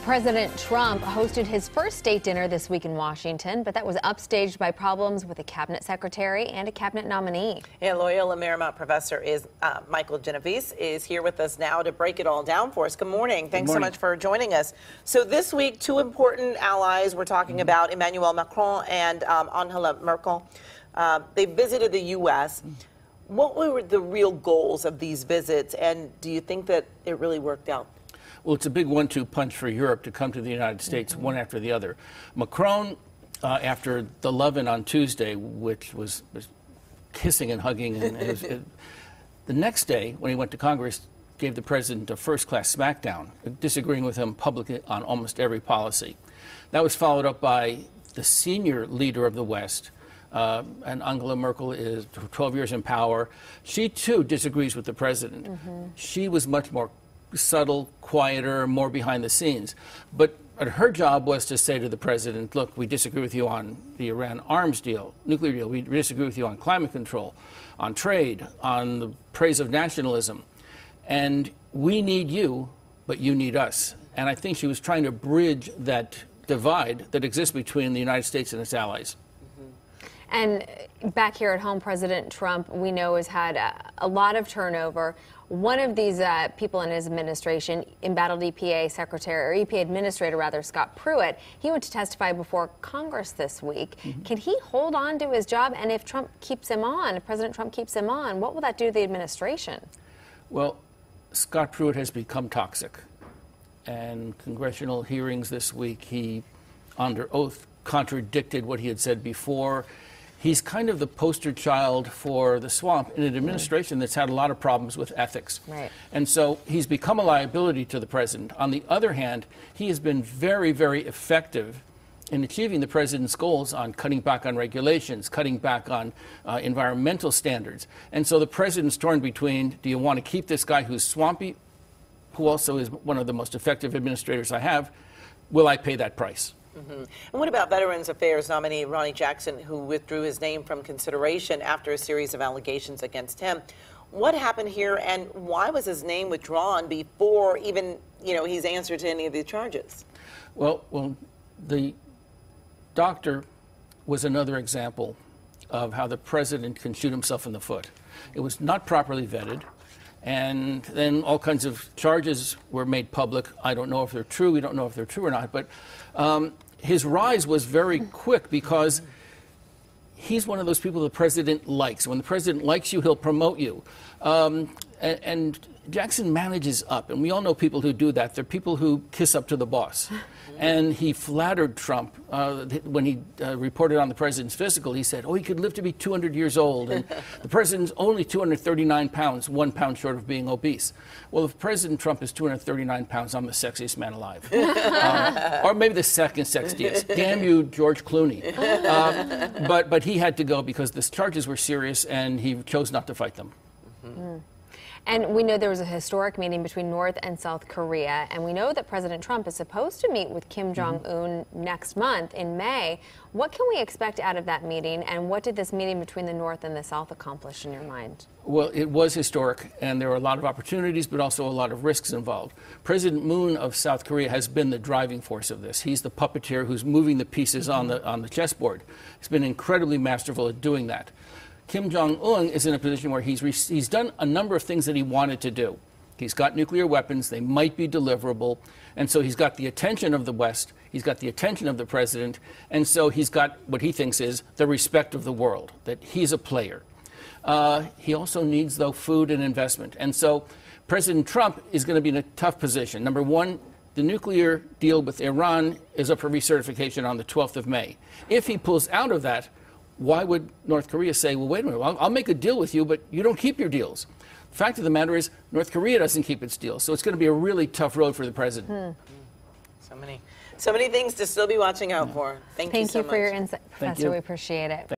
President Trump hosted his first state dinner this week in Washington, but that was upstaged by problems with a cabinet secretary and a cabinet nominee. Yeah, Loyola Marymount Professor Michael Genovese is here with us now to break it all down for us. Good morning. Thanks so much for joining us. So this week, two important allies we're talking about, Emmanuel Macron and Angela Merkel. They visited the U.S. What were the real goals of these visits, and do you think that it really worked out? Well, it's a big 1-2 punch for Europe to come to the United States, one after the other. Macron, after the Love-In on Tuesday, which was kissing and hugging, the next day, when he went to Congress, gave the president a first-class smackdown, disagreeing with him publicly on almost every policy. That was followed up by the senior leader of the West, and Angela Merkel is 12 years in power. She, too, disagrees with the president. She was much more subtle, quieter, more behind the scenes. But her job was to say to the president, look, we disagree with you on the Iran arms deal, nuclear deal. We disagree with you on climate control, on trade, on the praise of nationalism. And we need you, but you need us. And I think she was trying to bridge that divide that exists between the United States and its allies. And back here at home, President Trump, we know, has had a lot of turnover. One of these people in his administration, embattled EPA Secretary, or EPA Administrator rather, Scott Pruitt, he went to testify before Congress this week. Can he hold on to his job? And if Trump keeps him on, if President Trump keeps him on, what will that do to the administration? Well, Scott Pruitt has become toxic. And congressional hearings this week, he, under oath, contradicted what he had said before. He's kind of the poster child for the swamp in an administration that's had a lot of problems with ethics. Right. And so he's become a liability to the president. On the other hand, he has been very, very effective in achieving the president's goals on cutting back on regulations, cutting back on environmental standards. And so the president's torn between, do you want to keep this guy who's swampy, who also is one of the most effective administrators I have, will I pay that price? And what about Veterans Affairs nominee Ronnie Jackson, who withdrew his name from consideration after a series of allegations against him? What happened here, and why was his name withdrawn before even, he's answered to any of the charges? Well, the doctor was another example of how the president can shoot himself in the foot. It was not properly vetted. And then all kinds of charges were made public. I don't know if they're true. We don't know if they're true or not. But his rise was very quick because he's one of those people the president likes. When the president likes you, he'll promote you. And Jackson manages up. And we all know people who do that. They're people who kiss up to the boss. And he flattered Trump when he reported on the president's physical. He said, oh, he could live to be 200 years old. And the president's only 239 pounds, 1 pound short of being obese. Well, if President Trump is 239 pounds, I'm the sexiest man alive. Or maybe the second sexiest. Damn you, George Clooney. But he had to go because the charges were serious, and he chose not to fight them. And we know there was a historic meeting between North and South Korea, and we know that President Trump is supposed to meet with Kim Jong-un next month in May. What can we expect out of that meeting, and what did this meeting between the North and the South accomplish in your mind? Well, it was historic, and there were a lot of opportunities, but also a lot of risks involved. President Moon of South Korea has been the driving force of this. He's the puppeteer who's moving the pieces on the chessboard. He's been incredibly masterful at doing that. Kim Jong-un is in a position where he's done a number of things that he wanted to do. He's got nuclear weapons. They might be deliverable. And so he's got the attention of the West. He's got the attention of the president. And so he's got what he thinks is the respect of the world, that he's a player. He also needs, though, food and investment. And so President Trump is going to be in a tough position. Number one, the nuclear deal with Iran is up for recertification on the 12th of May. If he pulls out of that, why would North Korea say, well, wait a minute, I'll make a deal with you, but you don't keep your deals? The fact of the matter is, North Korea doesn't keep its deals. So it's going to be a really tough road for the president. So many things to still be watching out for. Thank you so much. Thank you for your insight, Professor. We appreciate it.